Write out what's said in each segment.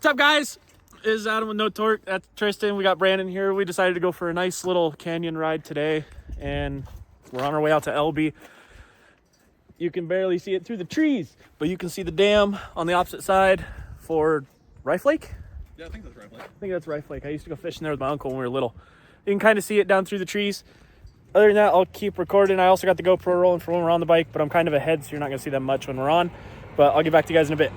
What's up, guys? This is Adam with No Torque. That's Tristen. We got Brandan here. We decided to go for a nice little canyon ride today, and we're on our way out to Elbe. You can barely see it through the trees, but you can see the dam on the opposite side for Rife Lake. Yeah, I think that's Rife Lake. I think that's Rife Lake. I used to go fishing there with my uncle when we were little. You can kind of see it down through the trees. Other than that, I'll keep recording. I also got the GoPro rolling for when we're on the bike, but I'm kind of ahead, so you're not going to see that much when we're on. But I'll get back to you guys in a bit.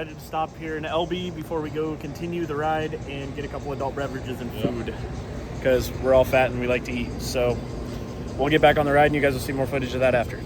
decided to stop here in Elbe before we go continue the ride and get a couple adult beverages and food, because we're all fat and we like to eat. So we'll get back on the ride and you guys will see more footage of that after.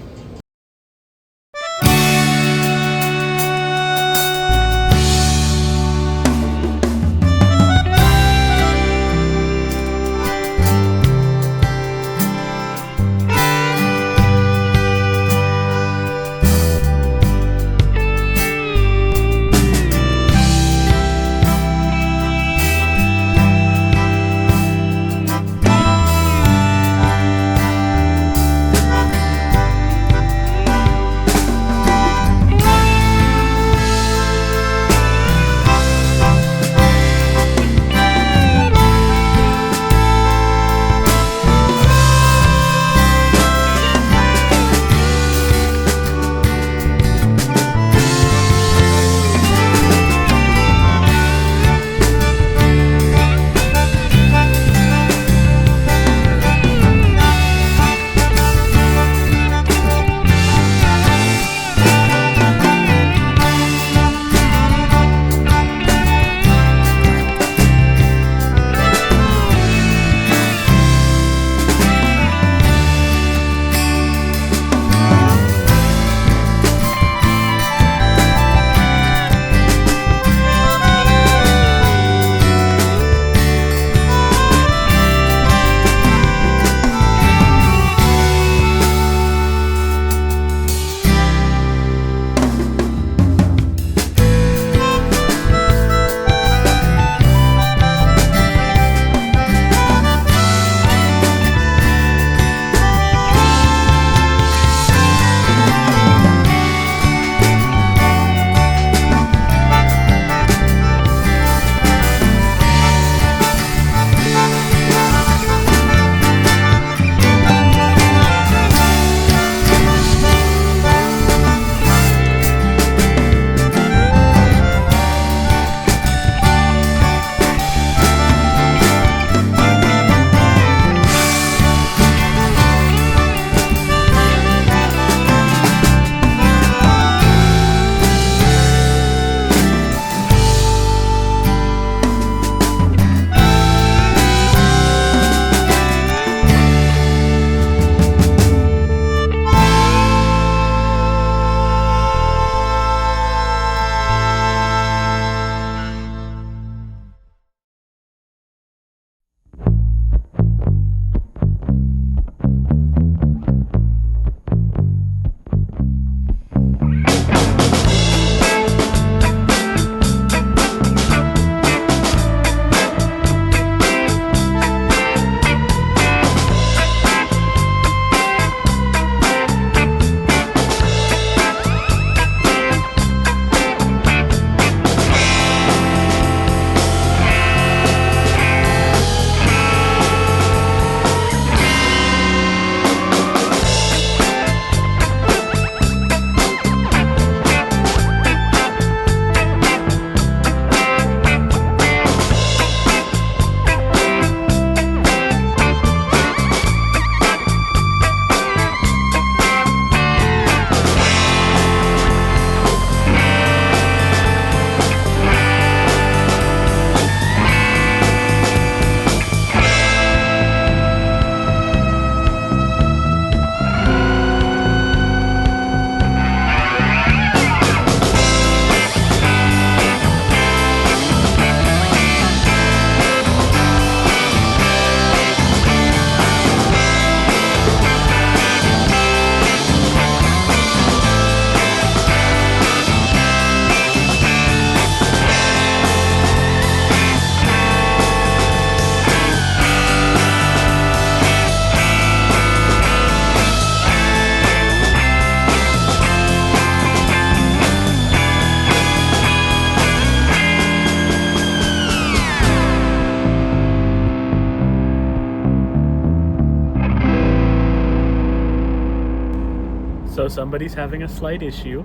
So somebody's having a slight issue.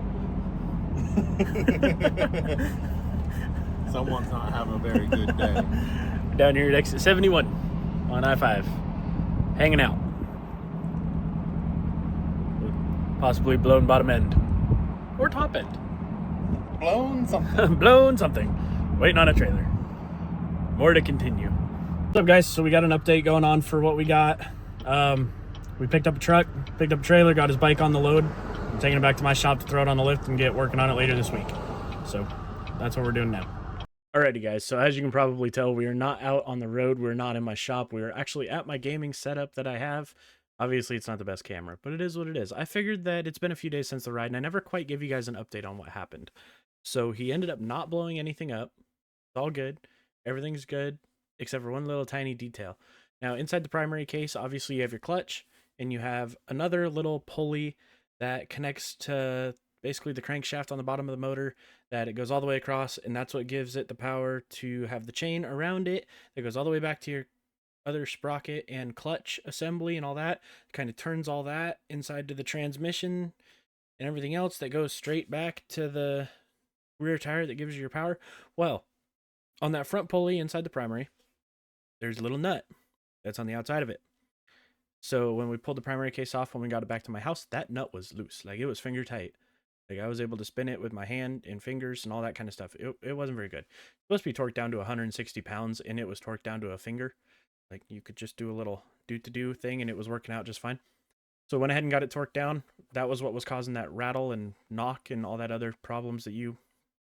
Someone's not having a very good day. Down here at exit 71 on I-5. Hanging out. Possibly blown bottom end. Or top end. Blown something. Blown something. Waiting on a trailer. More to continue. What's up, guys? So we got an update going on for what we got. We picked up a truck, picked up a trailer, got his bike on the load. I'm taking it back to my shop to throw it on the lift and get working on it later this week. So that's what we're doing now. Alrighty, guys. So as you can probably tell, we are not out on the road. We're not in my shop. We are actually at my gaming setup that I have. Obviously, it's not the best camera, but it is what it is. I figured that it's been a few days since the ride, and I never quite gave you guys an update on what happened. So he ended up not blowing anything up. It's all good. Everything's good, except for one little tiny detail. Now, inside the primary case, obviously you have your clutch, and you have another little pulley that connects to basically the crankshaft on the bottom of the motor, that it goes all the way across, and that's what gives it the power to have the chain around it that goes all the way back to your other sprocket and clutch assembly and all that. Kind of turns all that inside to the transmission and everything else that goes straight back to the rear tire that gives you your power. Well, on that front pulley inside the primary, there's a little nut that's on the outside of it. So when we pulled the primary case off, when we got it back to my house, that nut was loose. Like, it was finger tight. Like, I was able to spin it with my hand and fingers and all that kind of stuff. It wasn't very good. It's supposed to be torqued down to 160 pounds, and it was torqued down to a finger. Like, you could just do a little do-to-do thing, and it was working out just fine. So I went ahead and got it torqued down. That was what was causing that rattle and knock and all that other problems that you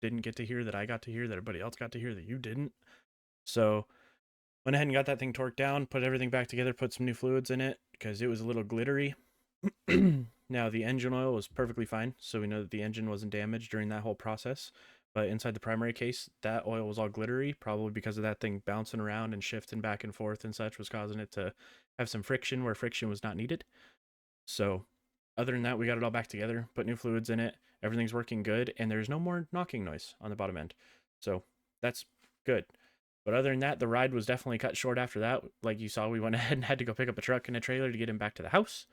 didn't get to hear, that I got to hear, that everybody else got to hear, that you didn't. So went ahead and got that thing torqued down, put everything back together, put some new fluids in it because it was a little glittery. Now, the engine oil was perfectly fine, so we know that the engine wasn't damaged during that whole process. But inside the primary case, that oil was all glittery, probably because of that thing bouncing around and shifting back and forth and such was causing it to have some friction where friction was not needed. So other than that, we got it all back together, put new fluids in it. Everything's working good, and there's no more knocking noise on the bottom end. So that's good. But other than that, the ride was definitely cut short after that. Like you saw, we went ahead and had to go pick up a truck and a trailer to get him back to the house.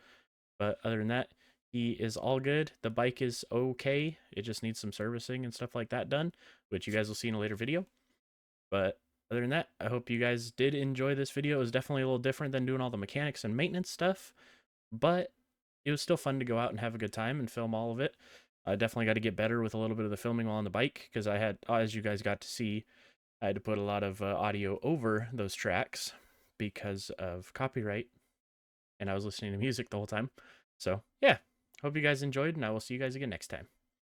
But other than that, he is all good. The bike is okay. It just needs some servicing and stuff like that done, which you guys will see in a later video. But other than that, I hope you guys did enjoy this video. It was definitely a little different than doing all the mechanics and maintenance stuff, but it was still fun to go out and have a good time and film all of it. I definitely got to get better with a little bit of the filming while on the bike, because I had, as you guys got to see, I had to put a lot of audio over those tracks because of copyright, and I was listening to music the whole time. So yeah, hope you guys enjoyed, and I will see you guys again next time.